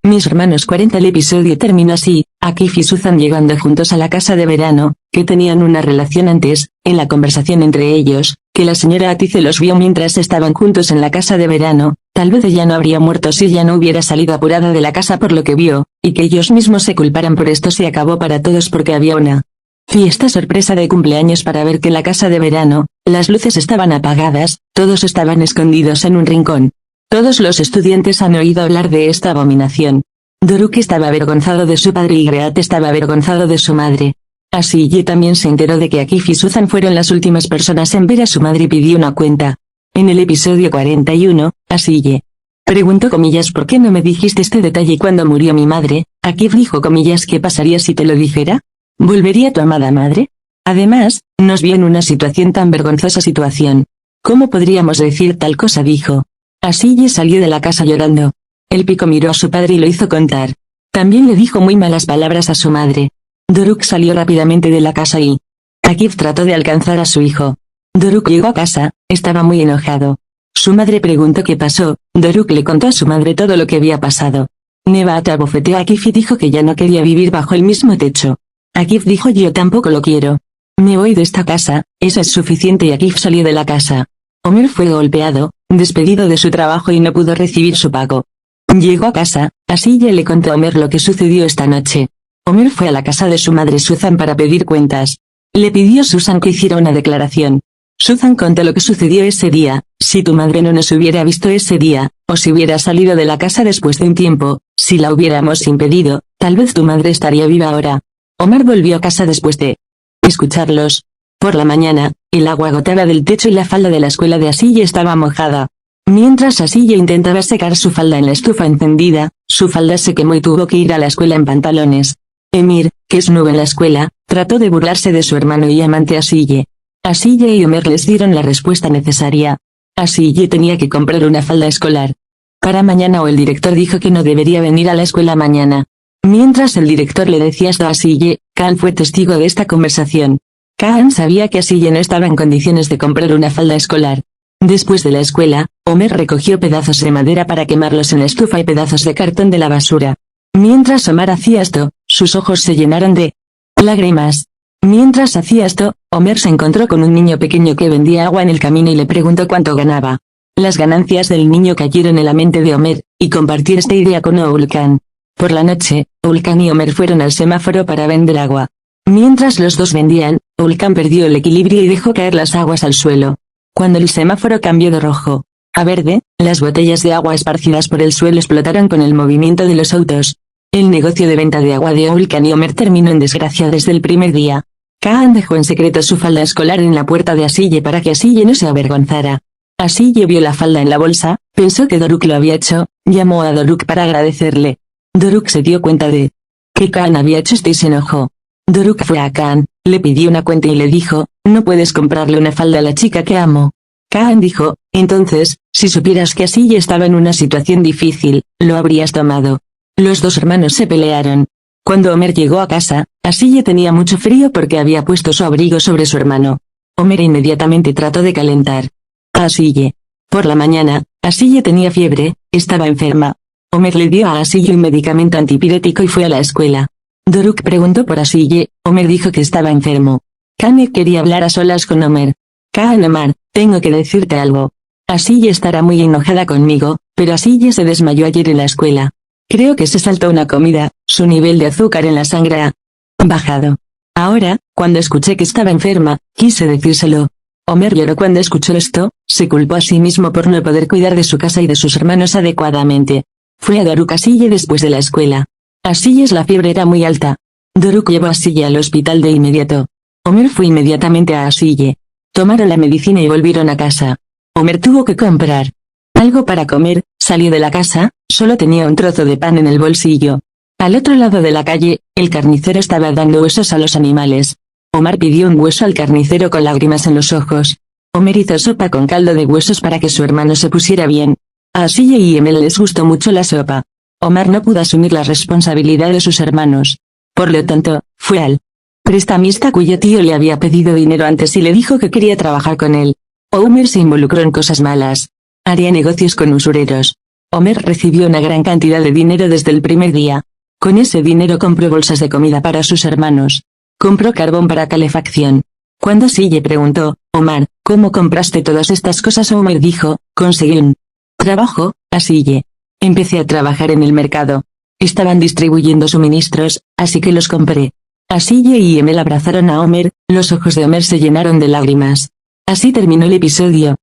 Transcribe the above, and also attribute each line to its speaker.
Speaker 1: Mis hermanos 40. El episodio terminó así, Akif y Suzan llegando juntos a la casa de verano, que tenían una relación antes, en la conversación entre ellos, que la señora Atice los vio mientras estaban juntos en la casa de verano, tal vez ella no habría muerto si ella no hubiera salido apurada de la casa por lo que vio, y que ellos mismos se culparan por esto se acabó para todos porque había una fiesta sorpresa de cumpleaños para ver que en la casa de verano, las luces estaban apagadas, todos estaban escondidos en un rincón. Todos los estudiantes han oído hablar de esta abominación. Doruk estaba avergonzado de su padre y Great estaba avergonzado de su madre. Asiye también se enteró de que Akif y Suzan fueron las últimas personas en ver a su madre y pidió una cuenta. En el episodio 41, Asiye preguntó comillas ¿por qué no me dijiste este detalle cuando murió mi madre? Akif dijo comillas ¿qué pasaría si te lo dijera? ¿Volvería tu amada madre? Además, nos vio en una situación tan vergonzosa situación. ¿Cómo podríamos decir tal cosa? Dijo. Asiye salió de la casa llorando. El pico miró a su padre y lo hizo contar. También le dijo muy malas palabras a su madre. Doruk salió rápidamente de la casa y Akif trató de alcanzar a su hijo. Doruk llegó a casa, estaba muy enojado. Su madre preguntó qué pasó, Doruk le contó a su madre todo lo que había pasado. Nevat abofeteó a Akif y dijo que ya no quería vivir bajo el mismo techo. Akif dijo yo tampoco lo quiero. Me voy de esta casa, eso es suficiente y Akif salió de la casa. Omer fue golpeado, despedido de su trabajo y no pudo recibir su pago. Llegó a casa, Asiye le contó a Omer lo que sucedió esta noche. Omer fue a la casa de su madre Suzan para pedir cuentas. Le pidió a Suzan que hiciera una declaración. Suzan contó lo que sucedió ese día, si tu madre no nos hubiera visto ese día, o si hubiera salido de la casa después de un tiempo, si la hubiéramos impedido, tal vez tu madre estaría viva ahora. Omar volvió a casa después de escucharlos. Por la mañana, el agua gotaba del techo y la falda de la escuela de Asiye estaba mojada. Mientras Asiye intentaba secar su falda en la estufa encendida, su falda se quemó y tuvo que ir a la escuela en pantalones. Emir, que es nuevo en la escuela, trató de burlarse de su hermano y amante Asiye. Asiye y Omer les dieron la respuesta necesaria. Asiye tenía que comprar una falda escolar para mañana o el director dijo que no debería venir a la escuela mañana. Mientras el director le decía esto a Asiye, Khan fue testigo de esta conversación. Khan sabía que Asiye no estaba en condiciones de comprar una falda escolar. Después de la escuela, Omer recogió pedazos de madera para quemarlos en la estufa y pedazos de cartón de la basura. Mientras Omar hacía esto, sus ojos se llenaron de lágrimas. Mientras hacía esto, Omer se encontró con un niño pequeño que vendía agua en el camino y le preguntó cuánto ganaba. Las ganancias del niño cayeron en la mente de Omer, y compartió esta idea con Ulkan. Por la noche, Ulkan y Omer fueron al semáforo para vender agua. Mientras los dos vendían, Ulkan perdió el equilibrio y dejó caer las aguas al suelo. Cuando el semáforo cambió de rojo a verde, las botellas de agua esparcidas por el suelo explotaron con el movimiento de los autos. El negocio de venta de agua de Ulkan y Omer terminó en desgracia desde el primer día. Khan dejó en secreto su falda escolar en la puerta de Asiye para que Asiye no se avergonzara. Asiye vio la falda en la bolsa, pensó que Doruk lo había hecho, llamó a Doruk para agradecerle. Doruk se dio cuenta de que Khan había hecho esto y se enojó. Doruk fue a Khan, le pidió una cuenta y le dijo, no puedes comprarle una falda a la chica que amo. Khan dijo, entonces, si supieras que Asiye estaba en una situación difícil, lo habrías tomado. Los dos hermanos se pelearon. Cuando Omer llegó a casa, Asiye tenía mucho frío porque había puesto su abrigo sobre su hermano. Omer inmediatamente trató de calentar a Asiye. Por la mañana, Asiye tenía fiebre, estaba enferma. Omer le dio a Asiye un medicamento antipirético y fue a la escuela. Doruk preguntó por Asiye, Omer dijo que estaba enfermo. Khan quería hablar a solas con Omer. Khan Omar, tengo que decirte algo. Asiye estará muy enojada conmigo, pero Asiye se desmayó ayer en la escuela. Creo que se saltó una comida, su nivel de azúcar en la sangre ha bajado. Ahora, cuando escuché que estaba enferma, quise decírselo. Omer lloró cuando escuchó esto, se culpó a sí mismo por no poder cuidar de su casa y de sus hermanos adecuadamente. Fue a Doruk Asiye después de la escuela. Asiye la fiebre era muy alta. Doruk llevó a Asiye al hospital de inmediato. Omer fue inmediatamente a Asiye. Tomaron la medicina y volvieron a casa. Omer tuvo que comprar algo para comer, salió de la casa, solo tenía un trozo de pan en el bolsillo. Al otro lado de la calle, el carnicero estaba dando huesos a los animales. Omar pidió un hueso al carnicero con lágrimas en los ojos. Omer hizo sopa con caldo de huesos para que su hermano se pusiera bien. A Asiye y Emel les gustó mucho la sopa. Omar no pudo asumir la responsabilidad de sus hermanos. Por lo tanto, fue al prestamista cuyo tío le había pedido dinero antes y le dijo que quería trabajar con él. Omer se involucró en cosas malas. Haría negocios con usureros. Homer recibió una gran cantidad de dinero desde el primer día. Con ese dinero compró bolsas de comida para sus hermanos. Compró carbón para calefacción. Cuando Sille preguntó, Omar, ¿cómo compraste todas estas cosas? Homer dijo, conseguí un trabajo, a Sille. Empecé a trabajar en el mercado. Estaban distribuyendo suministros, así que los compré. A Sille y Emil abrazaron a Homer, los ojos de Homer se llenaron de lágrimas. Así terminó el episodio.